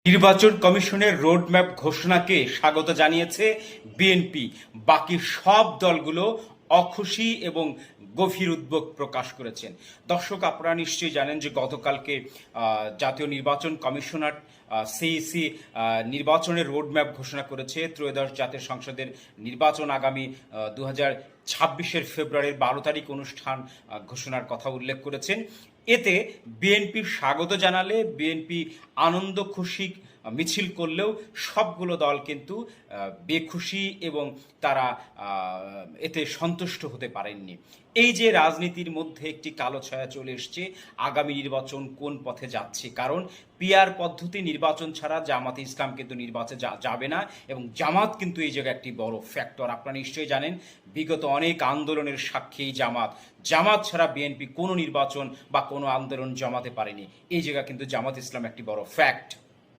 নির্বাচন কমিশনের রোডম্যাপ ঘোষণাকে স্বাগত জানিয়েছে বিএনপি। বাকি সব দলগুলো অখুশি এবং গভীর উদ্বেগ প্রকাশ করেছেন। দর্শক, আপনারা নিশ্চয়ই জানেন যে গতকালকে জাতীয় নির্বাচন কমিশনার সিইসি নির্বাচনের রোডম্যাপ ঘোষণা করেছে। ত্রয়োদশ জাতীয় সংসদের নির্বাচন আগামী 2026 ফেব্রুয়ারির 12 তারিখ অনুষ্ঠান ঘোষণার কথা উল্লেখ করেছেন। এতে বিএনপি স্বাগত জানালে বিএনপি আনন্দ খুশি মিছিল করলেও সবগুলো দল কিন্তু বেখুশি এবং তারা এতে সন্তুষ্ট হতে পারেননি। এই যে রাজনীতির মধ্যে একটি কালো ছায়া চলে এসছে, আগামী নির্বাচন কোন পথে যাচ্ছে, কারণ পিআর পদ্ধতি নির্বাচন ছাড়া জামাতে ইসলাম কিন্তু নির্বাচনে যাবে না এবং জামাত কিন্তু এই জায়গায় একটি বড় ফ্যাক্টর। আপনারা নিশ্চয়ই জানেন বিগত অনেক আন্দোলনের সাক্ষী জামাত ছাড়া বিএনপি কোনো নির্বাচন বা কোনো আন্দোলন জমাতে পারেনি। এই জায়গা কিন্তু জামাত ইসলাম একটি বড় ফ্যাক্ট।